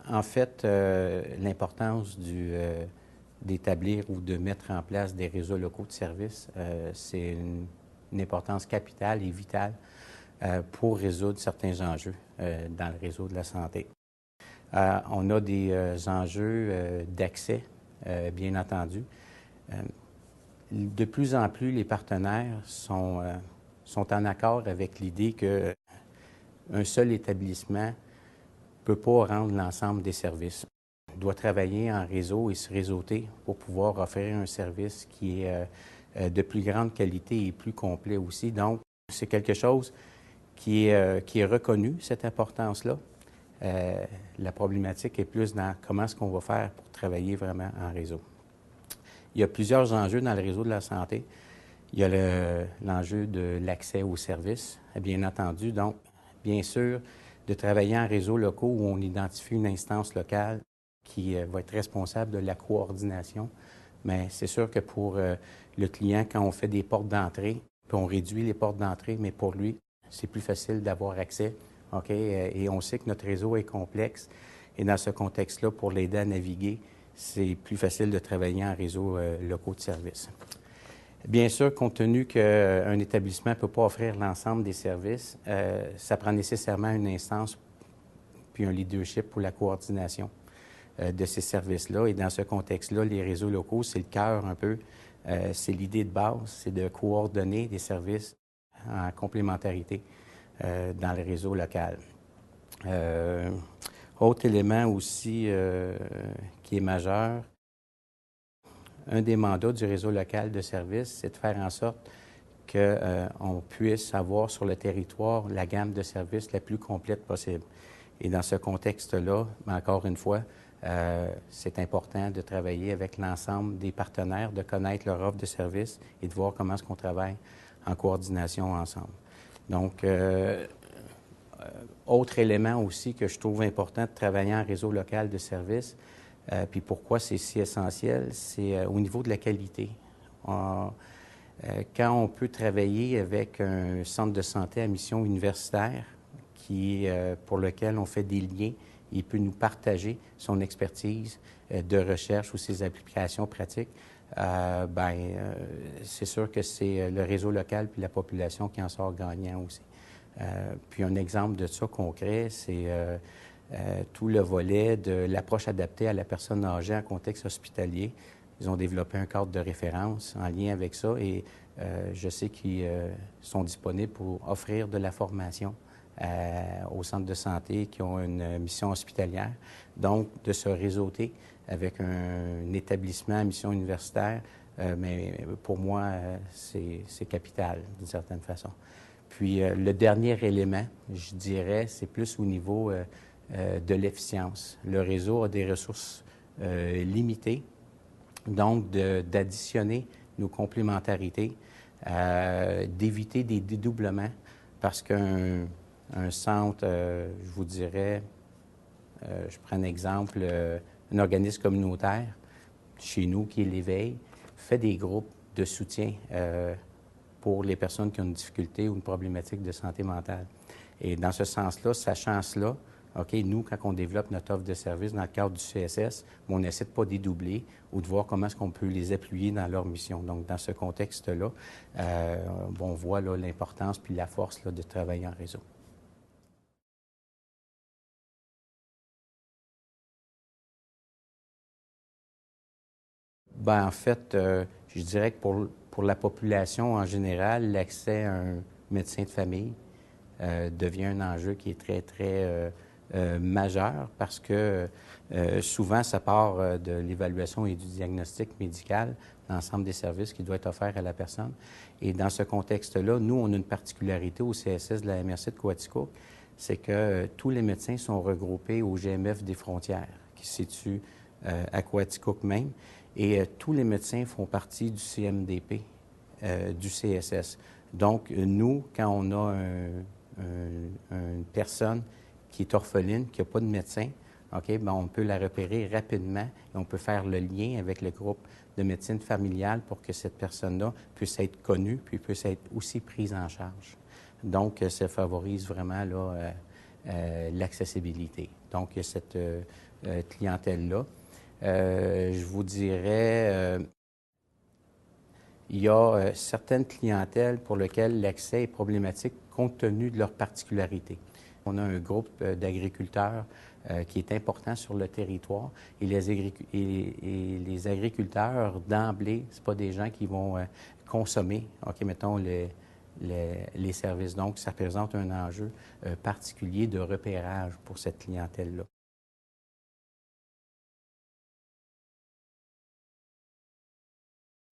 En fait, l'importance d'établir ou de mettre en place des réseaux locaux de services, c'est une importance capitale et vitale pour résoudre certains enjeux dans le réseau de la santé. On a des enjeux d'accès, bien entendu. De plus en plus, les partenaires sont en accord avec l'idée qu'un seul établissement ne peut pas rendre l'ensemble des services. On doit travailler en réseau et se réseauter pour pouvoir offrir un service qui est de plus grande qualité et plus complet aussi. Donc, c'est quelque chose qui est reconnu, cette importance-là. La problématique est plus dans comment est-ce qu'on va faire pour travailler vraiment en réseau. Il y a plusieurs enjeux dans le réseau de la santé. Il y a l'enjeu de l'accès aux services, bien entendu. Donc, bien sûr, de travailler en réseau locaux où on identifie une instance locale qui va être responsable de la coordination. Mais c'est sûr que pour le client, quand on fait des portes d'entrée, puis on réduit les portes d'entrée, mais pour lui, c'est plus facile d'avoir accès. OK? Et on sait que notre réseau est complexe. Et dans ce contexte-là, pour l'aider à naviguer, c'est plus facile de travailler en réseau locaux de services. Bien sûr, compte tenu qu'un établissement ne peut pas offrir l'ensemble des services, ça prend nécessairement une instance puis un leadership pour la coordination de ces services-là. Et dans ce contexte-là, les réseaux locaux, c'est le cœur un peu, c'est l'idée de base, c'est de coordonner des services en complémentarité dans le réseau local. Autre élément aussi qui est majeur, un des mandats du réseau local de services, c'est de faire en sorte qu'on puisse avoir sur le territoire la gamme de services la plus complète possible. Et dans ce contexte-là, encore une fois, c'est important de travailler avec l'ensemble des partenaires, de connaître leur offre de services et de voir comment est-ce qu'on travaille en coordination ensemble. Donc, autre élément aussi que je trouve important de travailler en réseau local de services, puis pourquoi c'est si essentiel, c'est au niveau de la qualité. Quand on peut travailler avec un centre de santé à mission universitaire pour lequel on fait des liens, il peut nous partager son expertise de recherche ou ses applications pratiques, c'est sûr que c'est le réseau local puis la population qui en sort gagnant aussi. Puis un exemple de ça concret, c'est tout le volet de l'approche adaptée à la personne âgée en contexte hospitalier. Ils ont développé un cadre de référence en lien avec ça et je sais qu'ils sont disponibles pour offrir de la formation aux centres de santé qui ont une mission hospitalière. Donc, de se réseauter avec un établissement à mission universitaire, mais pour moi, c'est capital d'une certaine façon. Puis, le dernier élément, je dirais, c'est plus au niveau de l'efficience. Le réseau a des ressources limitées, donc d'additionner nos complémentarités, d'éviter des dédoublements, parce qu'un centre, je vous dirais, je prends un exemple, un organisme communautaire, chez nous, qui est l'Éveil, fait des groupes de soutien pour les personnes qui ont une difficulté ou une problématique de santé mentale. Et dans ce sens-là, sachant cela, OK, nous, quand on développe notre offre de service dans le cadre du CSS, on n'essaie de pas dédoubler ou de voir comment est-ce qu'on peut les appuyer dans leur mission. Donc, dans ce contexte-là, on voit l'importance puis la force de travailler en réseau. En fait, je dirais que pour la population en général, l'accès à un médecin de famille devient un enjeu qui est très, très majeur parce que souvent, ça part de l'évaluation et du diagnostic médical, l'ensemble des services qui doivent être offerts à la personne. Et dans ce contexte-là, nous, on a une particularité au CSS de la MRC de Coaticook, c'est que tous les médecins sont regroupés au GMF des Frontières, qui se situe à Coaticook même. Et tous les médecins font partie du CMDP, du CSS. Donc, nous, quand on a une personne qui est orpheline, qui n'a pas de médecin, OK, on peut la repérer rapidement et on peut faire le lien avec le groupe de médecine familiale pour que cette personne-là puisse être connue puis puisse être aussi prise en charge. Donc, ça favorise vraiment l'accessibilité. Donc, il y a cette clientèle-là. Je vous dirais, il y a certaines clientèles pour lesquelles l'accès est problématique compte tenu de leurs particularités. On a un groupe d'agriculteurs qui est important sur le territoire et les agriculteurs, d'emblée, ce pas des gens qui vont consommer, mettons, les services. Donc, ça représente un enjeu particulier de repérage pour cette clientèle-là.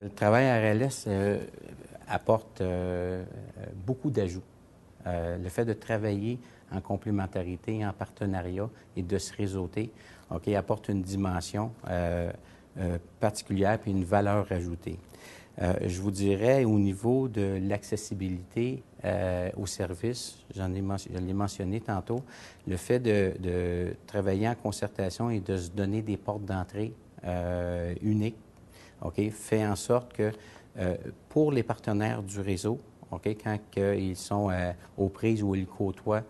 Le travail à RLS apporte beaucoup d'ajouts. Le fait de travailler en complémentarité, en partenariat et de se réseauter, apporte une dimension particulière et une valeur ajoutée. Je vous dirais, au niveau de l'accessibilité aux services, je l'ai mentionné tantôt, le fait de travailler en concertation et de se donner des portes d'entrée uniques, fait en sorte que pour les partenaires du réseau, quand ils sont aux prises ou ils côtoient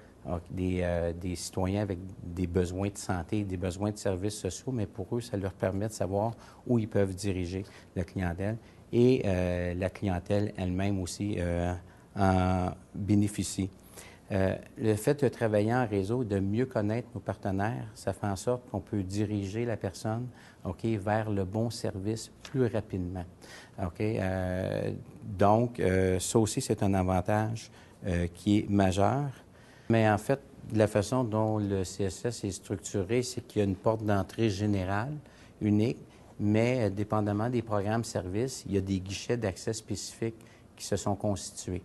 des citoyens avec des besoins de santé, des besoins de services sociaux, mais pour eux, ça leur permet de savoir où ils peuvent diriger la clientèle et la clientèle elle-même aussi en bénéficie. Le fait de travailler en réseau, de mieux connaître nos partenaires, ça fait en sorte qu'on peut diriger la personne vers le bon service plus rapidement. Donc, ça aussi, c'est un avantage qui est majeur. Mais en fait, la façon dont le CSS est structuré, c'est qu'il y a une porte d'entrée générale, unique, mais dépendamment des programmes services, il y a des guichets d'accès spécifiques qui se sont constitués.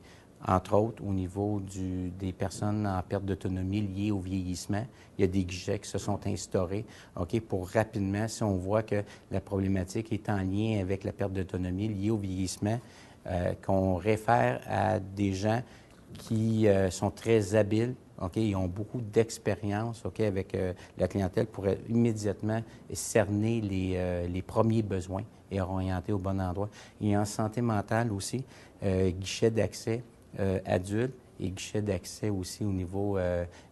Entre autres, au niveau des personnes en perte d'autonomie liées au vieillissement, il y a des guichets qui se sont instaurés pour rapidement, si on voit que la problématique est en lien avec la perte d'autonomie liée au vieillissement, qu'on réfère à des gens qui sont très habiles, ils ont beaucoup d'expérience avec la clientèle pour immédiatement cerner les premiers besoins et orienter au bon endroit. Et en santé mentale aussi, guichet d'accès adultes et guichet d'accès aussi au niveau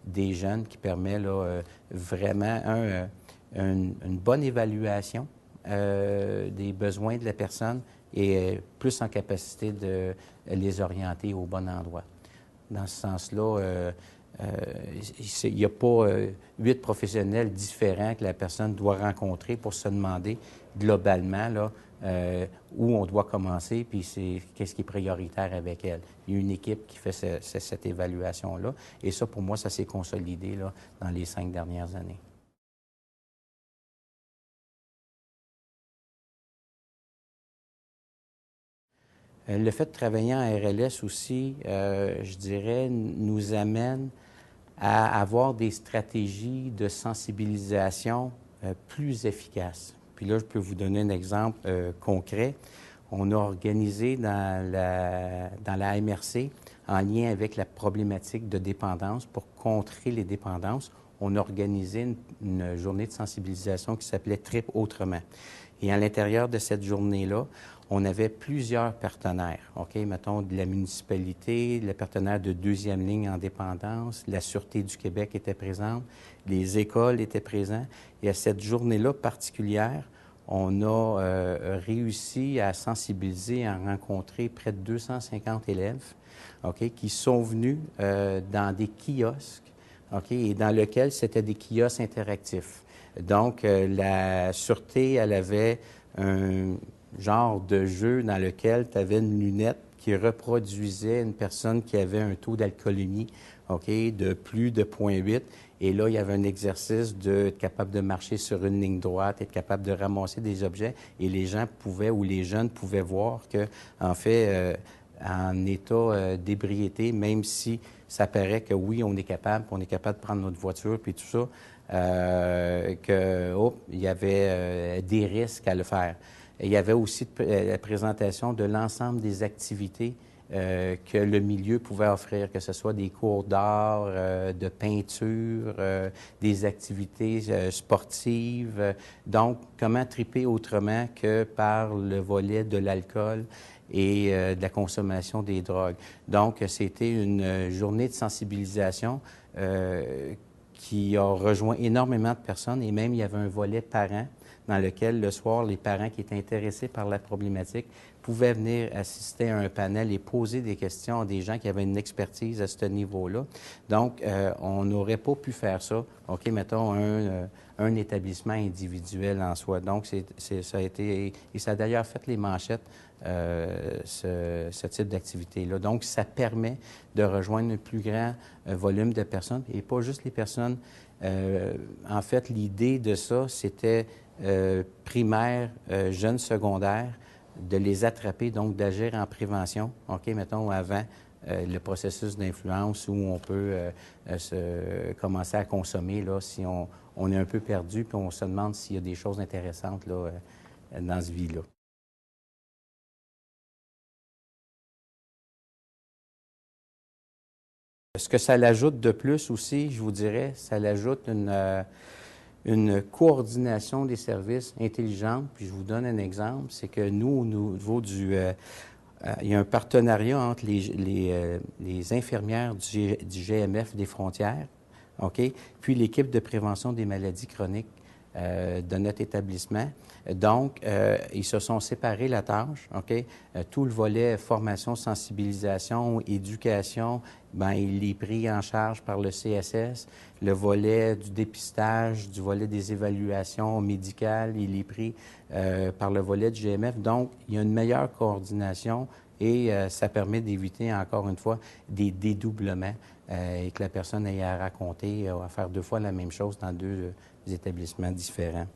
des jeunes qui permet là, vraiment une bonne évaluation des besoins de la personne et plus en capacité de les orienter au bon endroit. Dans ce sens-là, il n'y a pas 8 professionnels différents que la personne doit rencontrer pour se demander globalement là, où on doit commencer, puis qu'est-ce qui est prioritaire avec elle. Il y a une équipe qui fait cette évaluation-là, et ça, pour moi, ça s'est consolidé là, dans les 5 dernières années. Le fait de travailler en RLS aussi, je dirais, nous amène à avoir des stratégies de sensibilisation plus efficaces. Puis là, je peux vous donner un exemple concret. On a organisé dans la MRC, en lien avec la problématique de dépendance, pour contrer les dépendances, on a organisé une journée de sensibilisation qui s'appelait Trip autrement. Et à l'intérieur de cette journée-là, on avait plusieurs partenaires, mettons de la municipalité, le partenaire de deuxième ligne en dépendance, la Sûreté du Québec était présente, les écoles étaient présentes. Et à cette journée-là particulière, on a réussi à sensibiliser, à rencontrer près de 250 élèves qui sont venus dans des kiosques et dans lesquels c'était des kiosques interactifs. Donc, la Sûreté, elle avait un genre de jeu dans lequel tu avais une lunette qui reproduisait une personne qui avait un taux d'alcoolémie de plus de 0,8. Et là, il y avait un exercice d'être capable de marcher sur une ligne droite, être capable de ramasser des objets. Et les gens pouvaient, ou les jeunes pouvaient voir que, en fait, en état d'ébriété, même si ça paraît que oui, on est capable de prendre notre voiture, puis tout ça, il y avait des risques à le faire. Et il y avait aussi la présentation de l'ensemble des activités que le milieu pouvait offrir, que ce soit des cours d'art, de peinture, des activités sportives. Donc, comment triper autrement que par le volet de l'alcool et de la consommation des drogues. Donc, c'était une journée de sensibilisation qui a rejoint énormément de personnes et même il y avait un volet parents dans lequel le soir, les parents qui étaient intéressés par la problématique pouvaient venir assister à un panel et poser des questions à des gens qui avaient une expertise à ce niveau-là. Donc, on n'aurait pas pu faire ça, OK, mettons un établissement individuel en soi. Donc, ça a été, et ça a d'ailleurs fait les manchettes, ce type d'activité-là. Donc, ça permet de rejoindre un plus grand volume de personnes, et pas juste les personnes. En fait, l'idée de ça, c'était primaire, jeunes secondaires, de les attraper, donc d'agir en prévention, OK, mettons, avant le processus d'influence où on peut commencer à consommer, là, si on est un peu perdu, puis on se demande s'il y a des choses intéressantes là, dans ce vie-là. Ce que ça l'ajoute de plus aussi, je vous dirais, ça l'ajoute une coordination des services intelligente. Puis je vous donne un exemple, c'est que nous, au niveau il y a un partenariat entre les infirmières du GMF des frontières, OK, puis l'équipe de prévention des maladies chroniques de notre établissement. Donc, ils se sont séparés la tâche, OK? Tout le volet formation, sensibilisation, éducation, bien, il est pris en charge par le CSS. Le volet du dépistage, du volet des évaluations médicales, il est pris par le volet du GMF. Donc, il y a une meilleure coordination et ça permet d'éviter, encore une fois, des dédoublements et que la personne ait à raconter, à faire 2 fois la même chose dans 2 établissements différents.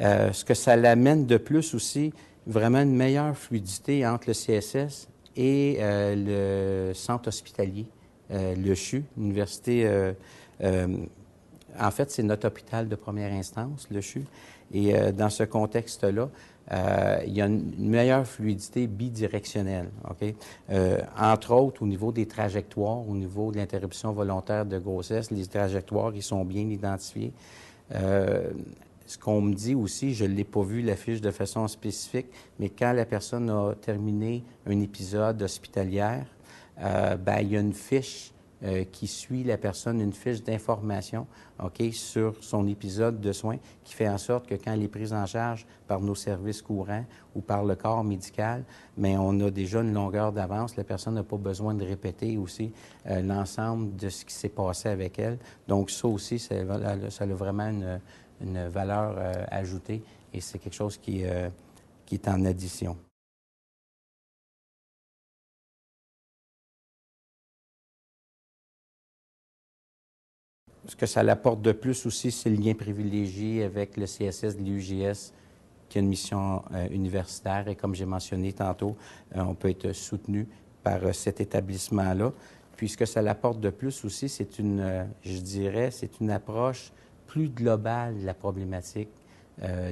Ce que ça l'amène de plus aussi, vraiment une meilleure fluidité entre le CSS et le centre hospitalier, le CHU, l'université. En fait, c'est notre hôpital de première instance, le CHU. Et dans ce contexte-là, il y a une meilleure fluidité bidirectionnelle, OK? Entre autres, au niveau des trajectoires, au niveau de l'interruption volontaire de grossesse, les trajectoires, ils sont bien identifiés. Ce qu'on me dit aussi, je ne l'ai pas vu, la fiche de façon spécifique, mais quand la personne a terminé un épisode hospitalière, bien, il y a une fiche qui suit la personne, une fiche d'information, OK, sur son épisode de soins, qui fait en sorte que quand elle est prise en charge par nos services courants ou par le corps médical, bien, on a déjà une longueur d'avance. La personne n'a pas besoin de répéter aussi l'ensemble de ce qui s'est passé avec elle. Donc, ça aussi, ça a vraiment une valeur ajoutée et c'est quelque chose qui est en addition. Ce que ça l'apporte de plus aussi, c'est le lien privilégié avec le CSS de l'UJS, qui a une mission universitaire. Et comme j'ai mentionné tantôt, on peut être soutenu par cet établissement-là. Puis ce que ça l'apporte de plus aussi, c'est je dirais, c'est une approche plus globale de la problématique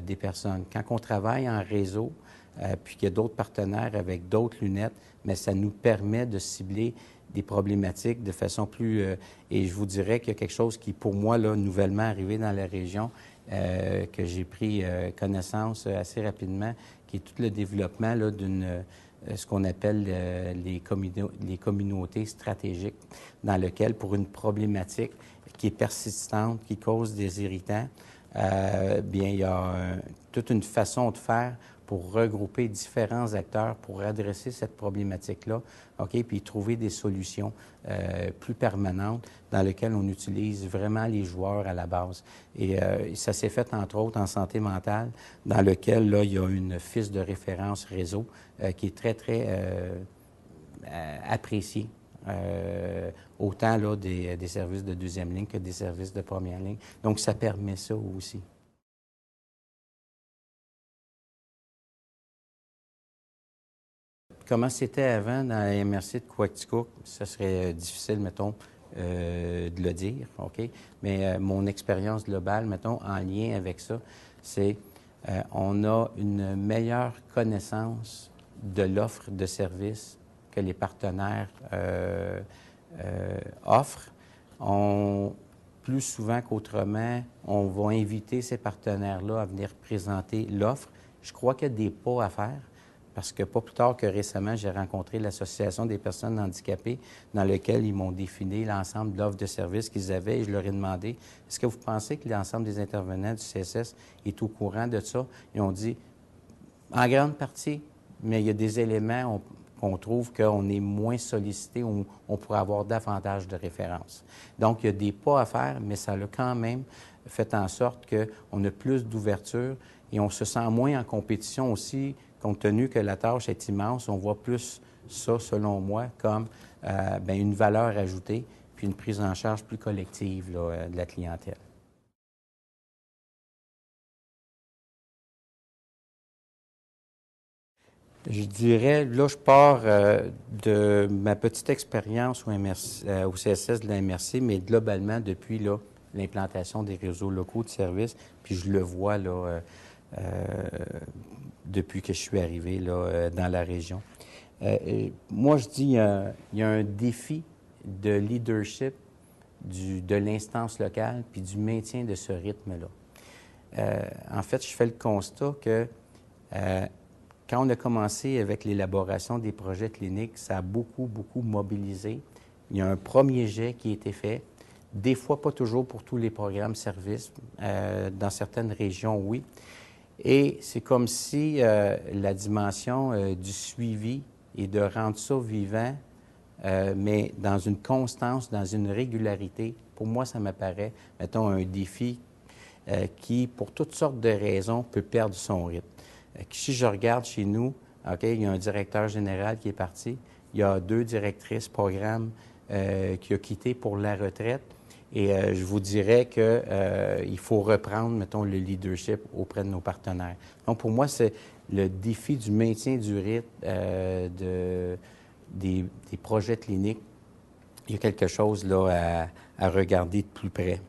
des personnes. Quand on travaille en réseau, puis qu'il y a d'autres partenaires avec d'autres lunettes, mais ça nous permet de cibler des problématiques de façon plus... et je vous dirais qu'il y a quelque chose qui, pour moi, là, nouvellement arrivé dans la région, que j'ai pris connaissance assez rapidement, qui est tout le développement là, ce qu'on appelle les communautés stratégiques, dans lequel, pour une problématique qui est persistante, qui cause des irritants, bien, il y a toute une façon de faire pour regrouper différents acteurs pour adresser cette problématique-là, OK, puis trouver des solutions plus permanentes dans lesquelles on utilise vraiment les joueurs à la base. Et ça s'est fait, entre autres, en santé mentale, dans lequel, là, il y a une fiche de référence réseau qui est très, très appréciée. Autant là, des services de deuxième ligne que des services de première ligne. Donc, ça permet ça aussi. Comment c'était avant dans la MRC de Coaticook, ça serait difficile, mettons, de le dire, OK? Mais mon expérience globale, mettons, en lien avec ça, c'est on a une meilleure connaissance de l'offre de services que les partenaires offrent. Plus souvent qu'autrement, on va inviter ces partenaires-là à venir présenter l'offre. Je crois qu'il y a des pas à faire parce que pas plus tard que récemment, j'ai rencontré l'Association des personnes handicapées dans laquelle ils m'ont défini l'ensemble de l'offre de services qu'ils avaient et je leur ai demandé, est-ce que vous pensez que l'ensemble des intervenants du CSS est au courant de ça? Ils ont dit, en grande partie, mais il y a des éléments qu'on trouve qu'on est moins sollicité, on pourrait avoir davantage de références. Donc, il y a des pas à faire, mais ça a quand même fait en sorte qu'on a plus d'ouverture et on se sent moins en compétition aussi, compte tenu que la tâche est immense. On voit plus ça, selon moi, comme une valeur ajoutée puis une prise en charge plus collective là, de la clientèle. Je dirais, là, je pars de ma petite expérience au CSS de la MRC, mais globalement, depuis là, l'implantation des réseaux locaux de services, puis je le vois là, depuis que je suis arrivé là, dans la région. Moi, je dis, il y a un défi de leadership de l'instance locale, puis du maintien de ce rythme-là. En fait, je fais le constat que quand on a commencé avec l'élaboration des projets cliniques, ça a beaucoup, beaucoup mobilisé. Il y a un premier jet qui a été fait. Des fois, pas toujours pour tous les programmes services. Dans certaines régions, oui. Et c'est comme si la dimension du suivi et de rendre ça vivant, mais dans une constance, dans une régularité, pour moi, ça m'apparaît, mettons, un défi qui, pour toutes sortes de raisons, peut perdre son rythme. Si je regarde chez nous, OK, il y a un directeur général qui est parti, il y a 2 directrices programme qui ont quitté pour la retraite. Et je vous dirais qu'il faut reprendre, mettons, le leadership auprès de nos partenaires. Donc, pour moi, c'est le défi du maintien du rythme des projets cliniques. Il y a quelque chose là à regarder de plus près.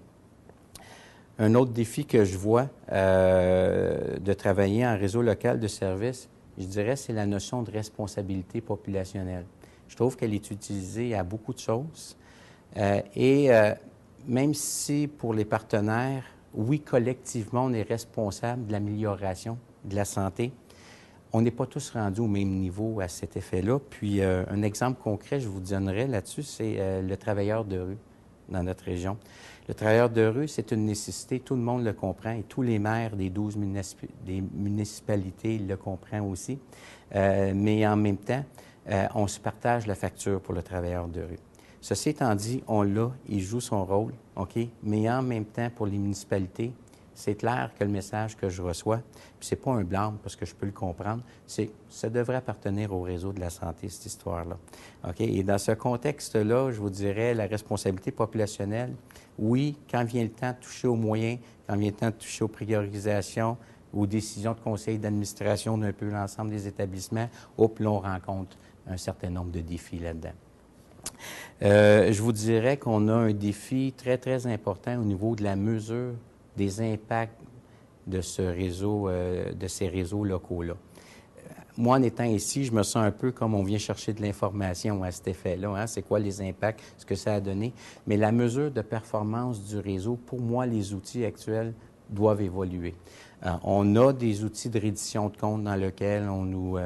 Un autre défi que je vois de travailler en réseau local de services, je dirais, c'est la notion de responsabilité populationnelle. Je trouve qu'elle est utilisée à beaucoup de choses. Même si pour les partenaires, oui, collectivement, on est responsable de l'amélioration de la santé, on n'est pas tous rendus au même niveau à cet effet-là. Puis, un exemple concret, je vous donnerai là-dessus, c'est le travailleur de rue dans notre région. Le travailleur de rue, c'est une nécessité, tout le monde le comprend, et tous les maires des 12 municipalités le comprennent aussi. Mais en même temps, on se partage la facture pour le travailleur de rue. Ceci étant dit, on l'a, il joue son rôle, OK? Mais en même temps, pour les municipalités, c'est clair que le message que je reçois, puis c'est pas un blâme parce que je peux le comprendre, c'est que ça devrait appartenir au réseau de la santé, cette histoire-là. OK? Et dans ce contexte-là, je vous dirais, la responsabilité populationnelle, oui, quand vient le temps de toucher aux moyens, quand vient le temps de toucher aux priorisations, aux décisions de conseil d'administration d'un peu l'ensemble des établissements, hop, là, on rencontre un certain nombre de défis là-dedans. Je vous dirais qu'on a un défi très, très important au niveau de la mesure des impacts de ce réseau, de ces réseaux locaux-là. Moi, en étant ici, je me sens un peu comme on vient chercher de l'information à cet effet-là. Hein? C'est quoi les impacts, ce que ça a donné. Mais la mesure de performance du réseau, pour moi, les outils actuels doivent évoluer. On a des outils de reddition de compte dans lesquels on nous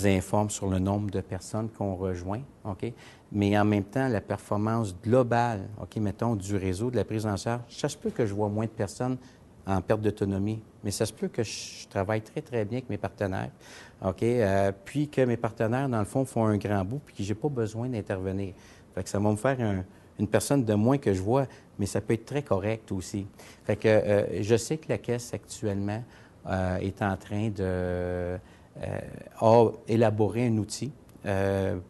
informe sur le nombre de personnes qu'on rejoint, OK? Mais en même temps, la performance globale, OK, mettons, du réseau, de la prise en charge, ça se peut que je vois moins de personnes en perte d'autonomie, mais ça se peut que je travaille très, très bien avec mes partenaires, OK? Puis que mes partenaires, dans le fond, font un grand bout, puis que j'ai pas besoin d'intervenir. Fait que ça va me faire une personne de moins que je vois, mais ça peut être très correct aussi. Fait que je sais que la Caisse, actuellement, est en train de élaborer un outil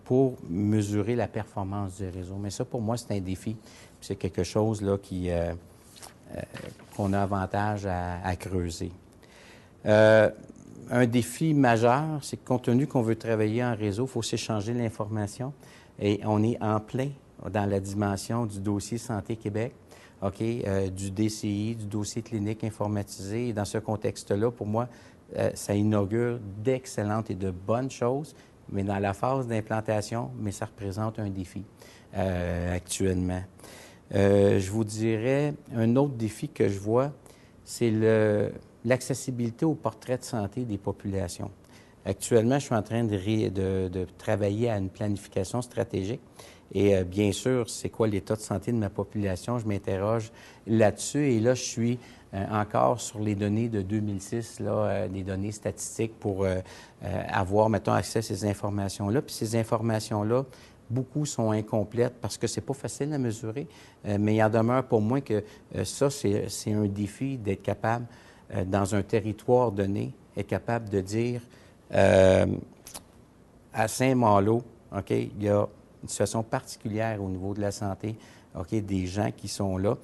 pour mesurer la performance du réseau. Mais ça, pour moi, c'est un défi. C'est quelque chose là qu'on a avantage à creuser. Un défi majeur, c'est que compte tenu qu'on veut travailler en réseau, il faut s'échanger l'information. Et on est en plein dans la dimension du dossier Santé Québec, OK, du DCI, du dossier clinique informatisé. Et dans ce contexte-là, pour moi, ça inaugure d'excellentes et de bonnes choses, mais dans la phase d'implantation, mais ça représente un défi actuellement. Je vous dirais, un autre défi que je vois, c'est l'accessibilité au portrait de santé des populations. Actuellement, je suis en train de travailler à une planification stratégique. Et bien sûr, c'est quoi l'état de santé de ma population? Je m'interroge là-dessus. Et là, je suis encore sur les données de 2006, là, des données statistiques pour avoir, mettons, accès à ces informations-là. Puis ces informations-là, beaucoup sont incomplètes parce que c'est pas facile à mesurer, mais il en demeure pour moi que ça, c'est un défi d'être capable, dans un territoire donné, être capable de dire à Saint-Malo, OK, il y a une situation particulière au niveau de la santé, OK, des gens qui sont là.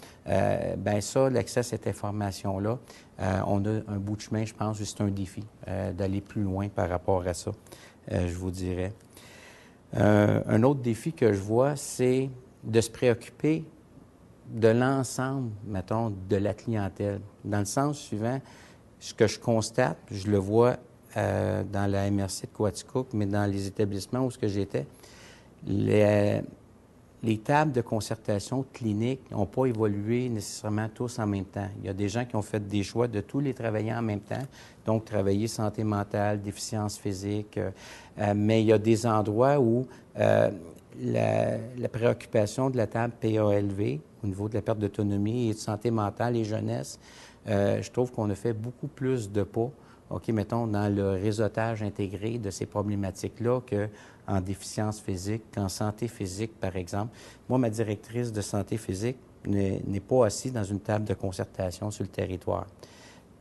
Bien ça, l'accès à cette information-là, on a un bout de chemin, je pense, c'est un défi d'aller plus loin par rapport à ça, je vous dirais. Un autre défi que je vois, c'est de se préoccuper de l'ensemble, mettons, de la clientèle. Dans le sens suivant, ce que je constate, je le vois dans la MRC de Coaticook, mais dans les établissements où j'étais, les tables de concertation clinique n'ont pas évolué nécessairement tous en même temps. Il y a des gens qui ont fait des choix de tous les travailler en même temps, donc travailler santé mentale, déficience physique, mais il y a des endroits où la préoccupation de la table PALV au niveau de la perte d'autonomie et de santé mentale et jeunesse, je trouve qu'on a fait beaucoup plus de pas, OK, mettons, dans le réseautage intégré de ces problématiques-là qu'en déficience physique, qu'en santé physique, par exemple. Moi, ma directrice de santé physique n'est pas assise dans une table de concertation sur le territoire.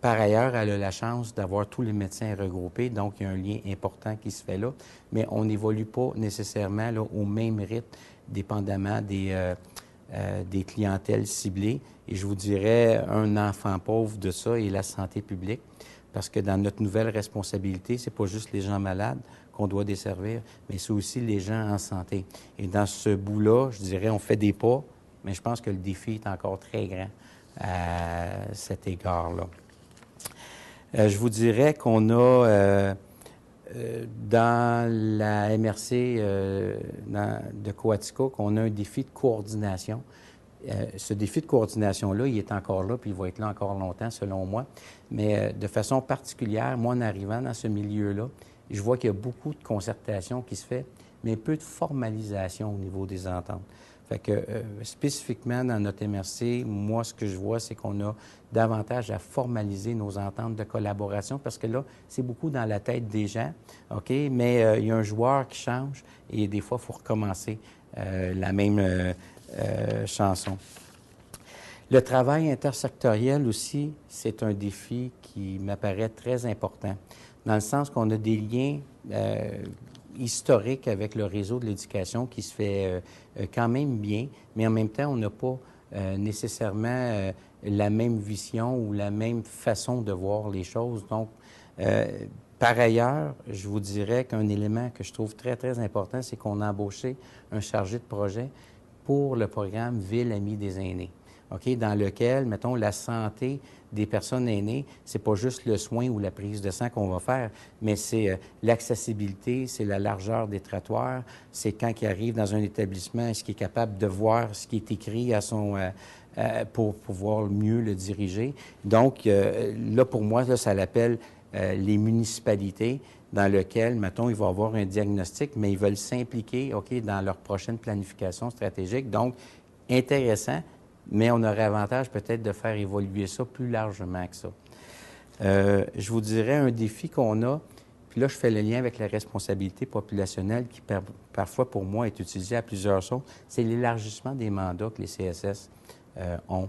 Par ailleurs, elle a la chance d'avoir tous les médecins regroupés, donc il y a un lien important qui se fait là, mais on n'évolue pas nécessairement là, au même rythme, dépendamment des clientèles ciblées. Et je vous dirais, un enfant pauvre de ça est la santé publique, parce que dans notre nouvelle responsabilité, c'est pas juste les gens malades qu'on doit desservir, mais c'est aussi les gens en santé. Et dans ce bout-là, je dirais, on fait des pas, mais je pense que le défi est encore très grand à cet égard-là. Je vous dirais qu'on a, dans la MRC de Coaticook, on a un défi de coordination. Ce défi de coordination-là, il est encore là, puis il va être là encore longtemps, selon moi. Mais de façon particulière, moi, en arrivant dans ce milieu-là, je vois qu'il y a beaucoup de concertation qui se fait, mais peu de formalisation au niveau des ententes. Fait que spécifiquement dans notre MRC, moi, ce que je vois, c'est qu'on a davantage à formaliser nos ententes de collaboration parce que là, c'est beaucoup dans la tête des gens, OK? Mais il y a un joueur qui change et des fois, il faut recommencer la même chanson. Le travail intersectoriel aussi, c'est un défi qui m'apparaît très important, dans le sens qu'on a des liens historiques avec le réseau de l'éducation qui se fait quand même bien, mais en même temps, on n'a pas nécessairement la même vision ou la même façon de voir les choses. Donc, par ailleurs, je vous dirais qu'un élément que je trouve très, très important, c'est qu'on a embauché un chargé de projet pour le programme Ville Amie des aînés, OK, dans lequel, mettons, la santé des personnes aînées, c'est pas juste le soin ou la prise de sang qu'on va faire, mais c'est l'accessibilité, c'est la largeur des trottoirs, c'est quand il arrive dans un établissement, est-ce qu'il est capable de voir ce qui est écrit à son... pour pouvoir mieux le diriger. Donc, là, pour moi, là, ça l'appelle les municipalités, dans lequel, mettons, il va avoir un diagnostic, mais ils veulent s'impliquer, OK, dans leur prochaine planification stratégique. Donc, intéressant, mais on aurait avantage peut-être de faire évoluer ça plus largement que ça. Je vous dirais un défi qu'on a, puis là, je fais le lien avec la responsabilité populationnelle qui, parfois, pour moi, est utilisée à plusieurs choses, c'est l'élargissement des mandats que les CSS ont.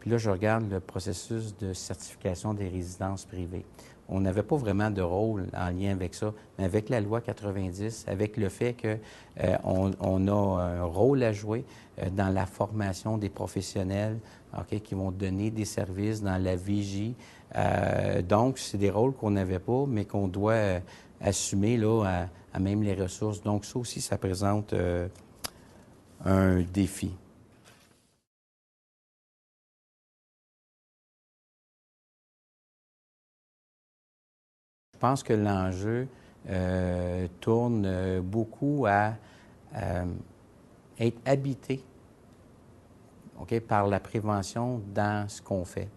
Puis là, je regarde le processus de certification des résidences privées. On n'avait pas vraiment de rôle en lien avec ça, mais avec la loi 90, avec le fait qu'on a un rôle à jouer dans la formation des professionnels, OK, qui vont donner des services dans la vigie. Donc, c'est des rôles qu'on n'avait pas, mais qu'on doit assumer là, à même les ressources. Donc, ça aussi, ça présente un défi. Je pense que l'enjeu tourne beaucoup à être habité, OK, par la prévention dans ce qu'on fait.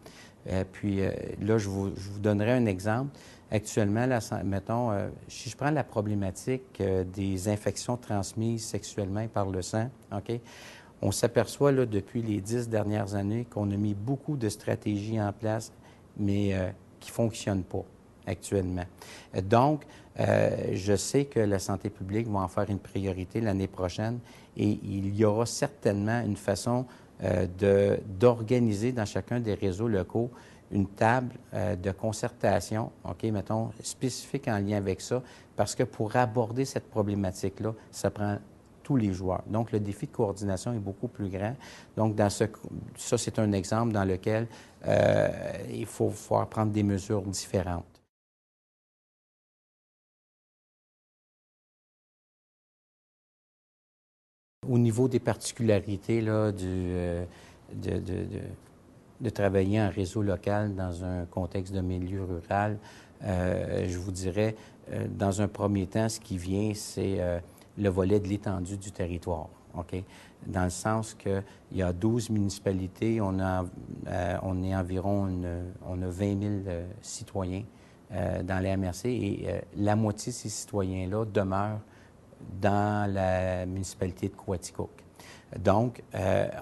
Puis là, je vous donnerai un exemple. Actuellement, là, mettons, si je prends la problématique des infections transmises sexuellement par le sang, OK, on s'aperçoit là, depuis les 10 dernières années qu'on a mis beaucoup de stratégies en place, mais qui ne fonctionnent pas actuellement. Donc, je sais que la santé publique va en faire une priorité l'année prochaine et il y aura certainement une façon d'organiser dans chacun des réseaux locaux une table de concertation, OK, mettons, spécifique en lien avec ça, parce que pour aborder cette problématique-là, ça prend tous les joueurs. Donc, le défi de coordination est beaucoup plus grand. Donc, ça, c'est un exemple dans lequel il faut pouvoir prendre des mesures différentes. Au niveau des particularités là, de, de, de, de travailler en réseau local dans un contexte de milieu rural, je vous dirais, dans un premier temps, ce qui vient, c'est le volet de l'étendue du territoire. OK? Dans le sens qu'il y a 12 municipalités, on est environ on a 20 000 citoyens dans la MRC et la moitié de ces citoyens-là demeurent dans la municipalité de Coaticook. Donc,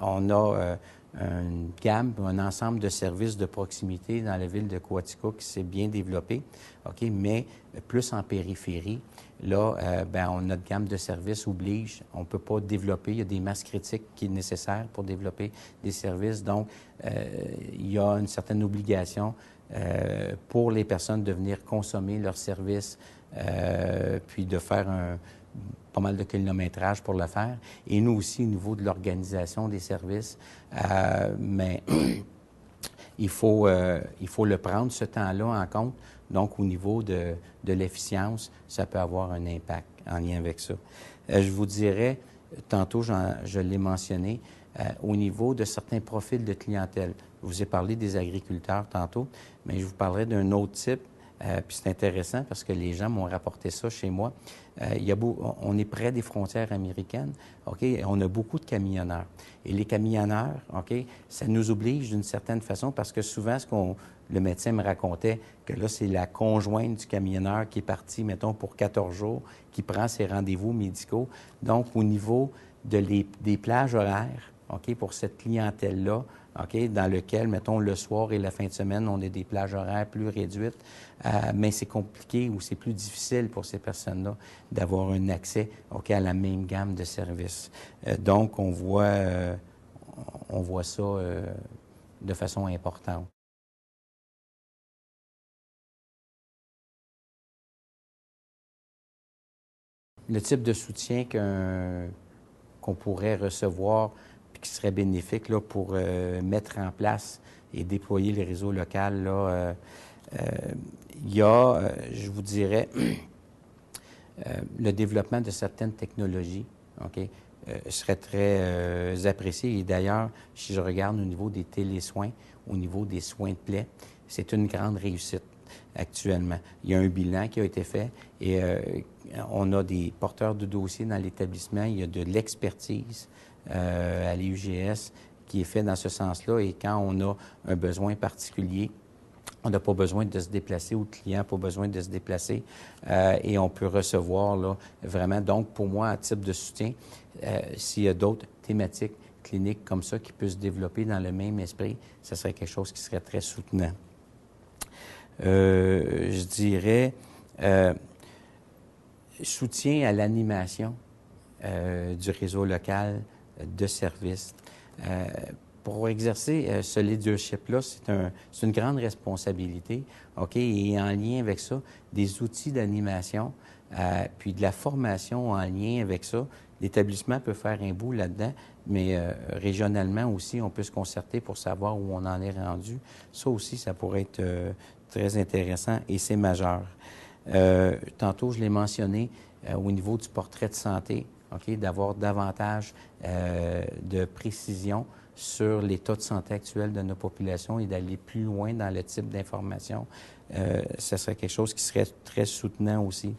on a une gamme, un ensemble de services de proximité dans la ville de Coaticook qui s'est bien développé, OK, mais plus en périphérie. Là, notre gamme de services oblige, on ne peut pas développer, il y a des masses critiques qui sont nécessaires pour développer des services. Donc, il y a une certaine obligation pour les personnes de venir consommer leurs services, puis de faire pas mal de kilométrage pour le faire. Et nous aussi, au niveau de l'organisation des services, mais il faut le prendre, ce temps-là, en compte. Donc, au niveau de l'efficience, ça peut avoir un impact en lien avec ça. Je vous dirais, tantôt, je l'ai mentionné, au niveau de certains profils de clientèle. Je vous ai parlé des agriculteurs tantôt, mais je vous parlerai d'un autre type. Puis c'est intéressant parce que les gens m'ont rapporté ça chez moi. On est près des frontières américaines, OK? On a beaucoup de camionneurs. Et les camionneurs, OK, ça nous oblige d'une certaine façon parce que souvent, le médecin me racontait que là, c'est la conjointe du camionneur qui est partie, mettons, pour 14 jours, qui prend ses rendez-vous médicaux. Donc, au niveau des plages horaires, OK, pour cette clientèle-là, OK, dans lequel, mettons, le soir et la fin de semaine, on a des plages horaires plus réduites, mais c'est compliqué ou c'est plus difficile pour ces personnes-là d'avoir un accès, OK, à la même gamme de services. Donc, on voit ça de façon importante. Le type de soutien qu'on pourrait recevoir puis qui serait bénéfique là, pour mettre en place et déployer les réseaux locaux, là, il y a, je vous dirais, le développement de certaines technologies, OK, serait très apprécié. Et d'ailleurs, si je regarde au niveau des télésoins, au niveau des soins de plaie, c'est une grande réussite actuellement. Il y a un bilan qui a été fait et on a des porteurs de dossiers dans l'établissement. Il y a de l'expertise à l'IUGS qui est fait dans ce sens-là. Et quand on a un besoin particulier, on n'a pas besoin de se déplacer ou le client n'a pas besoin de se déplacer et on peut recevoir là, vraiment. Donc, pour moi, à titre de soutien, s'il y a d'autres thématiques cliniques comme ça qui peuvent se développer dans le même esprit, ce serait quelque chose qui serait très soutenant. Je dirais soutien à l'animation du réseau local de services. Pour exercer ce leadership-là, c'est une grande responsabilité, OK? Et en lien avec ça, des outils d'animation, puis de la formation en lien avec ça. L'établissement peut faire un bout là-dedans, mais régionalement aussi, on peut se concerter pour savoir où on en est rendu. Ça aussi, ça pourrait être très intéressant et c'est majeur. Tantôt, je l'ai mentionné, au niveau du portrait de santé, OK, d'avoir davantage de précision sur l'état de santé actuel de nos populations et d'aller plus loin dans le type d'information, ce serait quelque chose qui serait très soutenant aussi.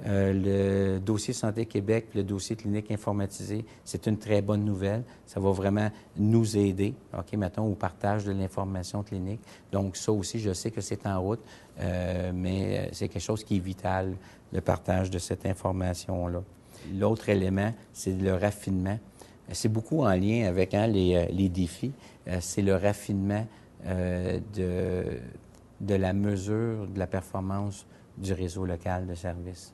Le dossier Santé Québec, le dossier clinique informatisé, c'est une très bonne nouvelle. Ça va vraiment nous aider, OK, mettons, au partage de l'information clinique. Donc, ça aussi, je sais que c'est en route, mais c'est quelque chose qui est vital, le partage de cette information-là. L'autre élément, c'est le raffinement. C'est beaucoup en lien avec les défis. C'est le raffinement de la mesure de la performance du réseau local de services.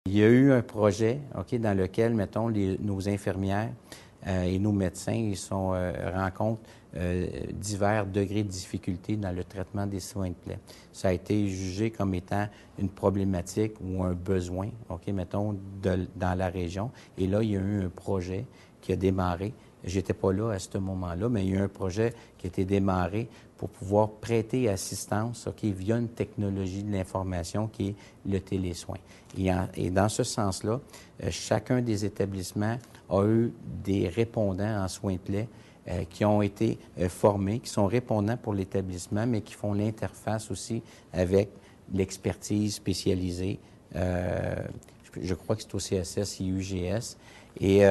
Il y a eu un projet, OK, dans lequel, mettons, nos infirmières et nos médecins, rencontrent divers degrés de difficulté dans le traitement des soins de plaie. Ça a été jugé comme étant une problématique ou un besoin, OK, mettons, dans la région. Et là, il y a eu un projet qui a démarré. J'étais pas là à ce moment-là, mais il y a eu un projet qui a été démarré pour pouvoir prêter assistance, OK, via une technologie de l'information qui est le télésoin. Et dans ce sens-là, chacun des établissements a eu des répondants en soins de plaie qui ont été formés, qui sont répondants pour l'établissement, mais qui font l'interface aussi avec l'expertise spécialisée. Je crois que c'est au CSS, IUGS. Et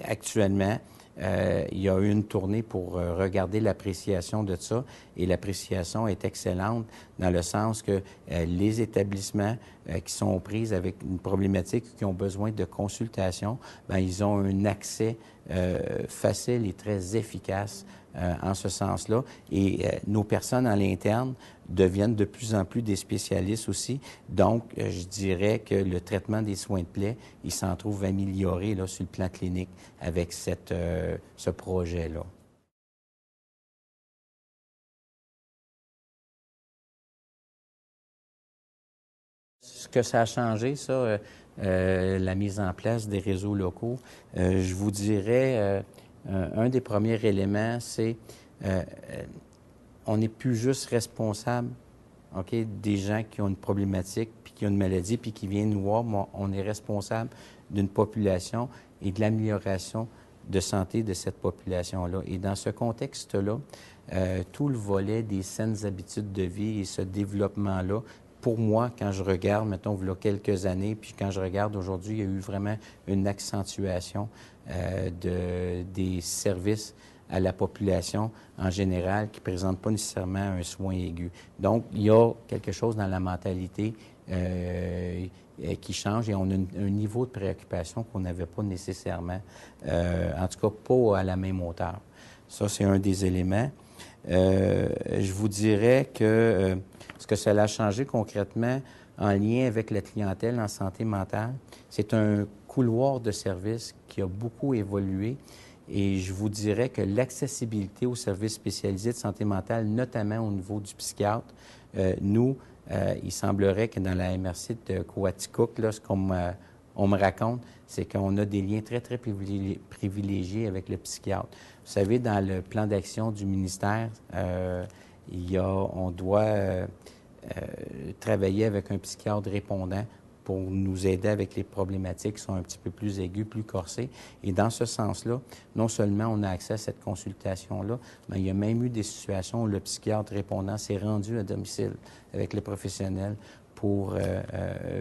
actuellement, il y a eu une tournée pour regarder l'appréciation de ça, et l'appréciation est excellente dans le sens que les établissements qui sont pris avec une problématique, qui ont besoin de consultation, bien, ils ont un accès facile et très efficace en ce sens-là. Et nos personnes à l'interne deviennent de plus en plus des spécialistes aussi. Donc, je dirais que le traitement des soins de plaie, il s'en trouve amélioré là, sur le plan clinique avec ce projet-là. Ce que ça a changé, ça, la mise en place des réseaux locaux, je vous dirais, un des premiers éléments, c'est on n'est plus juste responsable, OK, des gens qui ont une problématique, puis qui ont une maladie, puis qui viennent nous voir, mais on est responsable d'une population et de l'amélioration de santé de cette population-là. Et dans ce contexte-là, tout le volet des saines habitudes de vie et ce développement-là, pour moi, quand je regarde, mettons, il y a quelques années, puis quand je regarde aujourd'hui, il y a eu vraiment une accentuation des services à la population en général qui ne présente pas nécessairement un soin aigu. Donc, il y a quelque chose dans la mentalité qui change et on a un niveau de préoccupation qu'on n'avait pas nécessairement, en tout cas pas à la même hauteur. Ça, c'est un des éléments. Je vous dirais que ce que ça a changé concrètement en lien avec la clientèle en santé mentale, c'est un couloir de service qui a beaucoup évolué. Et je vous dirais que l'accessibilité aux services spécialisés de santé mentale, notamment au niveau du psychiatre, il semblerait que dans la MRC de Coaticook, là, ce qu'on me raconte, c'est qu'on a des liens très, très privilégiés avec le psychiatre. Vous savez, dans le plan d'action du ministère, on doit travailler avec un psychiatre répondant pour nous aider avec les problématiques qui sont un petit peu plus aiguës, plus corsées. Et dans ce sens-là, non seulement on a accès à cette consultation-là, mais il y a même eu des situations où le psychiatre répondant s'est rendu à domicile avec le professionnel pour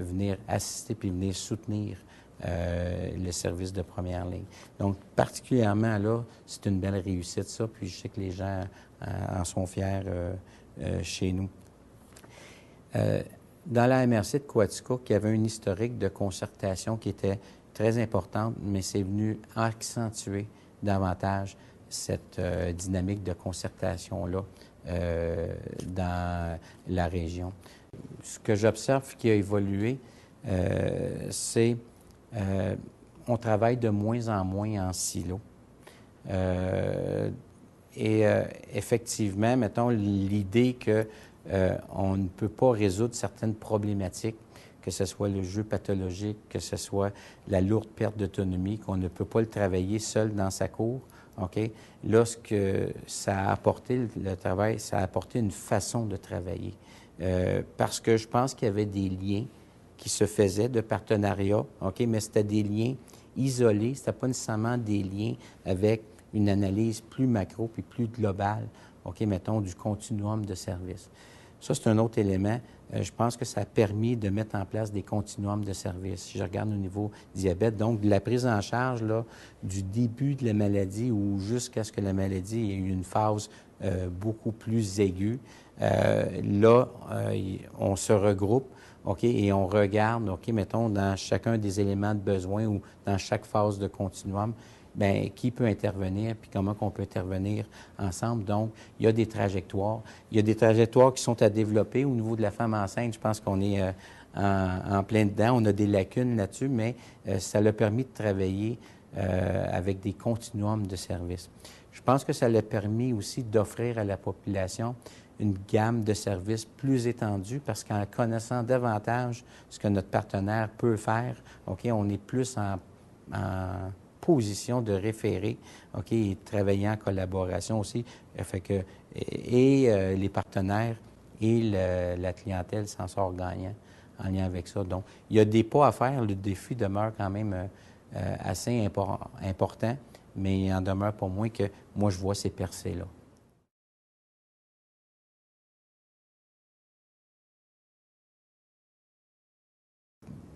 venir assister puis venir soutenir le service de première ligne. Donc, particulièrement là, c'est une belle réussite, ça, puis je sais que les gens en sont fiers chez nous. Dans la MRC de Coaticook, il y avait une historique de concertation qui était très importante, mais c'est venu accentuer davantage cette dynamique de concertation-là dans la région. Ce que j'observe qui a évolué, c'est on travaille de moins en moins en silo. Effectivement, mettons, l'idée que on ne peut pas résoudre certaines problématiques, que ce soit le jeu pathologique, que ce soit la lourde perte d'autonomie, qu'on ne peut pas le travailler seul dans sa cour. OK? Là, ce que ça a apporté, le travail, ça a apporté une façon de travailler. Parce que je pense qu'il y avait des liens qui se faisaient de partenariat, OK? Mais c'était des liens isolés, c'était pas nécessairement des liens avec une analyse plus macro puis plus globale OK, mettons, du continuum de services. Ça, c'est un autre élément. Je pense que ça a permis de mettre en place des continuums de services. Si je regarde au niveau diabète, donc de la prise en charge là, du début de la maladie ou jusqu'à ce que la maladie ait eu une phase beaucoup plus aiguë, on se regroupe, OK, et on regarde, OK, mettons, dans chacun des éléments de besoin ou dans chaque phase de continuum, bien, qui peut intervenir, puis comment on peut intervenir ensemble. Donc, il y a des trajectoires. Il y a des trajectoires qui sont à développer au niveau de la femme enceinte. Je pense qu'on est en plein dedans. On a des lacunes là-dessus, mais ça l'a permis de travailler avec des continuums de services. Je pense que ça l'a permis aussi d'offrir à la population une gamme de services plus étendue parce qu'en connaissant davantage ce que notre partenaire peut faire, OK, on est plus en position de référer, OK, et de travailler en collaboration aussi. Fait que, les partenaires et la clientèle s'en sortent gagnants en lien avec ça. Donc, il y a des pas à faire. Le défi demeure quand même assez important, mais il en demeure pas moins que moi, je vois ces percées-là.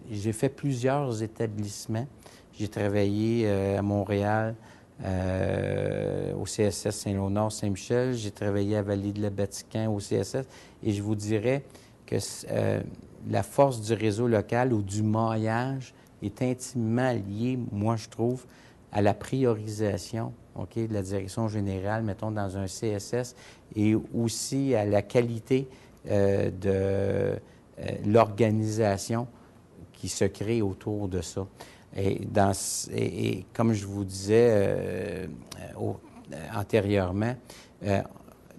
J'ai fait plusieurs établissements. J'ai travaillé à Montréal, au CSS Saint-Léonard-Saint-Michel. J'ai travaillé à Vallée-de-la-Vatican au CSS. Et je vous dirais que la force du réseau local ou du maillage est intimement liée, moi, je trouve, à la priorisation, OK, de la direction générale, mettons, dans un CSS, et aussi à la qualité de l'organisation qui se crée autour de ça. Et comme je vous disais antérieurement,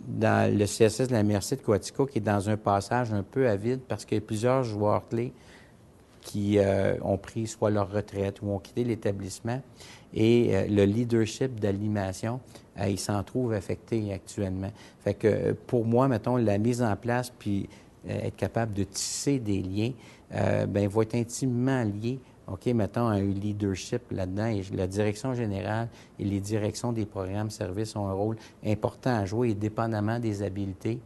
dans le CSS de la MRC de Coatico, qui est dans un passage un peu à vide parce qu'il y a plusieurs joueurs clés qui ont pris soit leur retraite ou ont quitté l'établissement. Et le leadership d'animation, il s'en trouve affecté actuellement. Fait que pour moi, mettons, la mise en place puis être capable de tisser des liens, bien, va être intimement lié, OK, mettons, à un leadership là-dedans. Et la direction générale et les directions des programmes services ont un rôle important à jouer, et dépendamment des habiletés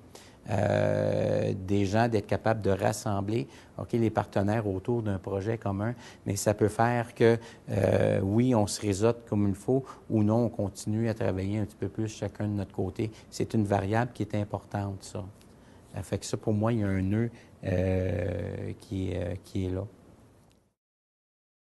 des gens, d'être capable de rassembler, OK, les partenaires autour d'un projet commun, mais ça peut faire que, oui, on se réseaute comme il faut, ou non, on continue à travailler un petit peu plus chacun de notre côté. C'est une variable qui est importante, ça. Fait que ça, pour moi, il y a un nœud qui est là.